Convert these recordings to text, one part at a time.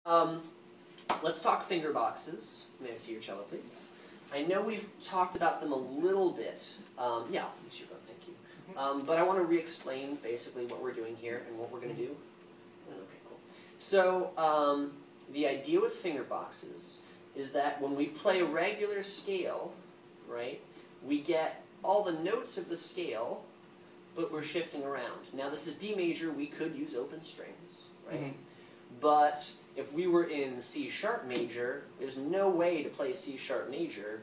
Um, let's talk finger boxes. May I see your cello, please? I know we've talked about them a little bit. Yeah, sure, thank you. But I want to re-explain basically what we're doing here and what we're going to do. Okay, cool. So, the idea with finger boxes is that when we play a regular scale, right, we get all the notes of the scale, but we're shifting around. Now, this is D major. We could use open strings, right? But if we were in C sharp major, there's no way to play C sharp major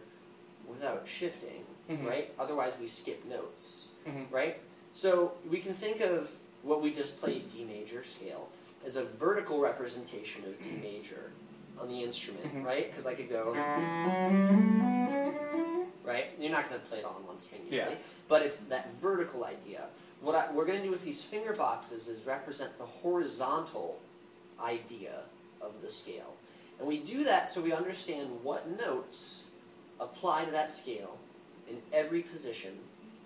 without shifting, right? Otherwise, we skip notes, right? So we can think of what we just played, D major scale, as a vertical representation of D major on the instrument, right? Because I could go, right? You're not going to play it all on one string usually, but it's that vertical idea. What we're going to do with these finger boxes is represent the horizontal idea of the scale. And we do that so we understand what notes apply to that scale in every position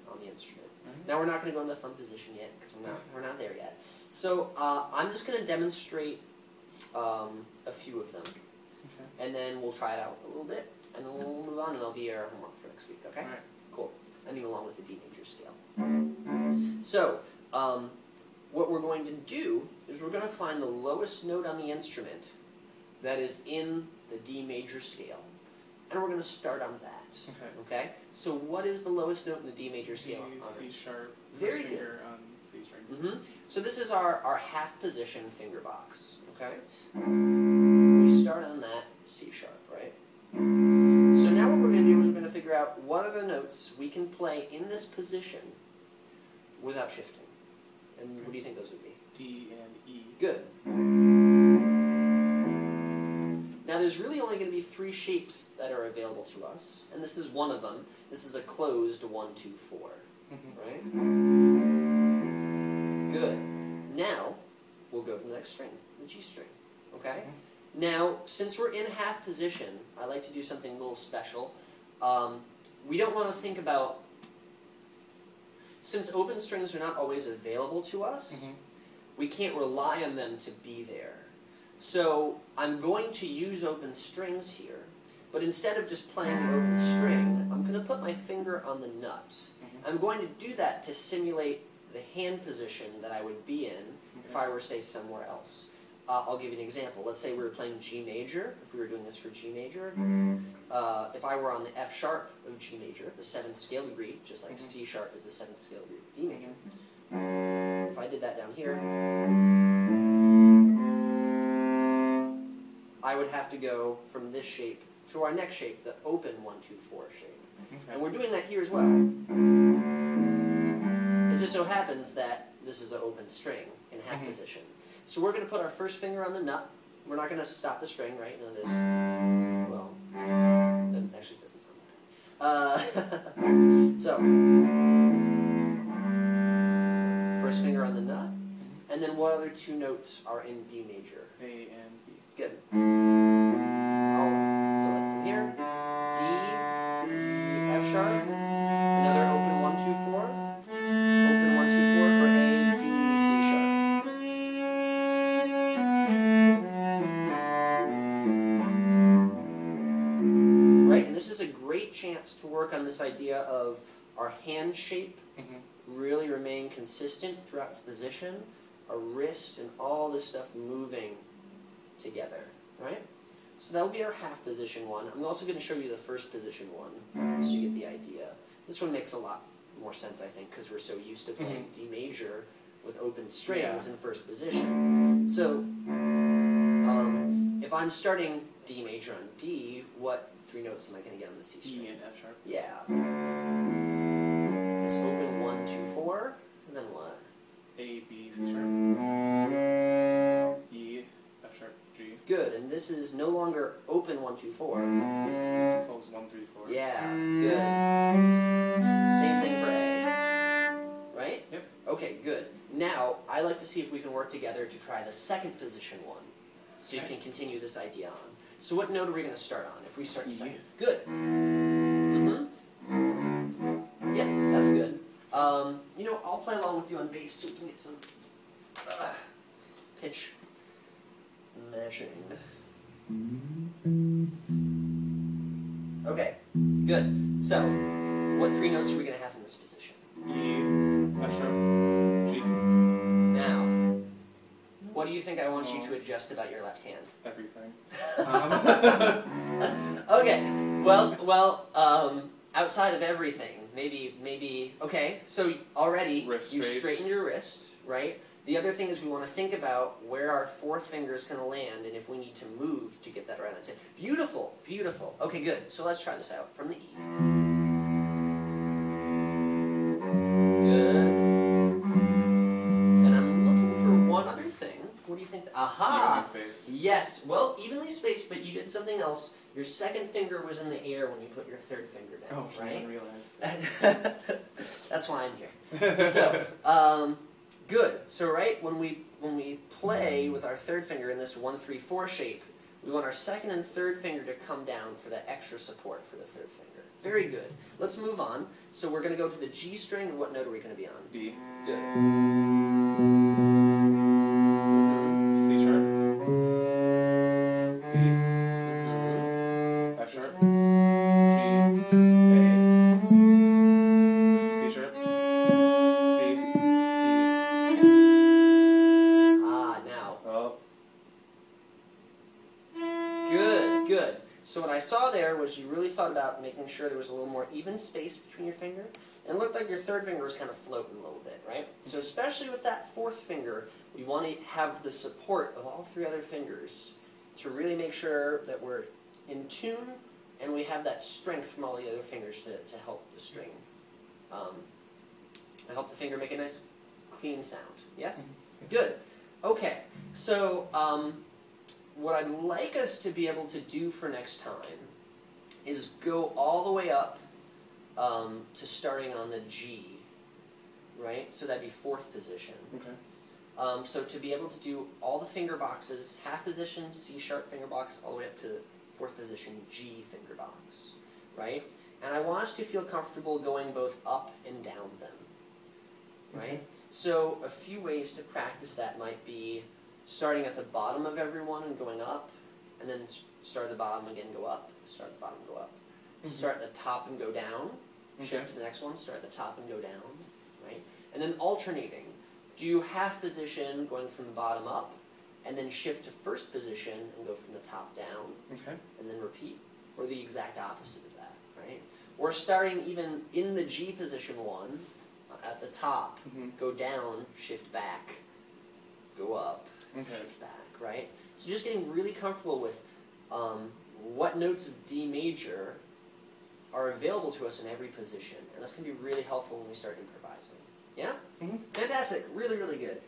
on the instrument. Now we're not going to go in the thumb position yet because we're not there yet. So I'm just going to demonstrate a few of them, and then we'll try it out a little bit, and then we'll move on, and that'll be our homework for next week. Okay? All right. Cool. I mean, along with the D major scale. So what we're going to do is we're going to find the lowest note on the instrument that is in the D major scale, and we're going to start on that. Okay? So what is the lowest note in the D major scale? C sharp. Very good. Finger on C string. So this is our half position finger box. Okay? We start on that C sharp, right? So now what we're going to do is we're going to figure out what are the notes we can play in this position without shifting. And what do you think those would be? D and E. Good. Now there's really only going to be 3 shapes that are available to us, and this is one of them. This is a closed 1, 2, 4. Right? Good. Now we'll go to the next string, the G string. Okay? Now, since we're in half position, I like to do something a little special. We don't want to think about, since open strings are not always available to us, we can't rely on them to be there. So I'm going to use open strings here, but instead of just playing the open string, I'm going to put my finger on the nut. I'm going to do that to simulate the hand position that I would be in if I were, say, somewhere else. I'll give you an example. Let's say we were playing G major, if we were doing this for G major. If I were on the F sharp of G major, the 7th scale degree, just like C sharp is the 7th scale degree of D major. If I did that down here, I would have to go from this shape to our next shape, the open 1, 2, 4 shape. And we're doing that here as well. It just so happens that this is an open string in half position. So we're going to put our first finger on the nut. We're not going to stop the string, right? None of this. Well, that actually doesn't sound bad. So, first finger on the nut. And then what other 2 notes are in D major? A and B. Good. I'll fill it from here. D, E, F sharp. Another open 1, 2, 4. Open 1, 2, 4 for A, B, C sharp. Right, and this is a great chance to work on this idea of our hand shape really remain consistent throughout the position, our wrist and all this stuff moving together, right? So that'll be our half position one. I'm also going to show you the first position one, so you get the idea. This one makes a lot more sense, I think, because we're so used to playing D major with open strings in first position. So if I'm starting D major on D, what 3 notes am I going to get on the C string? E and F sharp. Yeah. This open 1, 2, 4, and then what? A, B, C sharp. E, F sharp, G. Good, and this is no longer open 1, 2, 4. Close 1, 3, 4. Yeah, good. Same thing for A. Right? Yep. Okay, good. Now, I like to see if we can work together to try the second position one, so you can continue this idea on. So what note are we going to start on if we start second? Good. Yeah, that's good. You know, I'll play along with you on bass so we can get some pitch. smashing. Okay, good. So, what three notes are we going to have in this position? E, F sharp, G. Now, what do you think I want you to adjust about your left hand? Everything. Okay, well, outside of everything, maybe, okay, so already Wrist you've straight. straightened your wrist, right? The other thing is we want to think about where our fourth finger is going to land and if we need to move to get that right on the tip. Beautiful, beautiful. Okay, good. So let's try this out from the E. Good. And I'm looking for one other thing. What do you think? Aha! Evenly spaced. Yes, well, evenly spaced, but you did something else. Your second finger was in the air when you put your third finger down, Oh, I right? didn't realize. That's why I'm here. So, good. So, right, when we play with our third finger in this 1-3-4 shape, we want our second and third finger to come down for that extra support for the third finger. Very good. Let's move on. So we're going to go to the G string, and what note are we going to be on? B. Good. C sharp. B. Mhm. F sharp. G. A. C sharp. B. E. Ah, now. Oh. Good, good. So what I saw there was you really thought about making sure there was a little more even space between your finger. And it looked like your third finger was kind of floating a little bit, right? So especially with that fourth finger, we want to have the support of all three other fingers to really make sure that we're in tune and we have that strength from all the other fingers to help the string. I help the finger make a nice, clean sound. Yes? Good. Okay. So what I'd like us to be able to do for next time is go all the way up to starting on the G, right? So that'd be fourth position. Okay. So to be able to do all the finger boxes, half position, C sharp finger box, all the way up to fourth position, G finger box, right? And I want us to feel comfortable going both up and down them, right? Okay. So a few ways to practice that might be starting at the bottom of every one and going up, and then start at the bottom again, go up, start at the bottom, go up. Start at the top and go down, shift to the next one, start at the top and go down, right? And then alternating. Do half position going from the bottom up, and then shift to first position and go from the top down, Okay. and then repeat. Or the exact opposite of that, right? Or starting even in the G position one, at the top, go down, shift back, go up, shift back, right? So just getting really comfortable with what notes of D major are available to us in every position. And that's going to be really helpful when we start improvising. Yeah? Fantastic. Really, really good.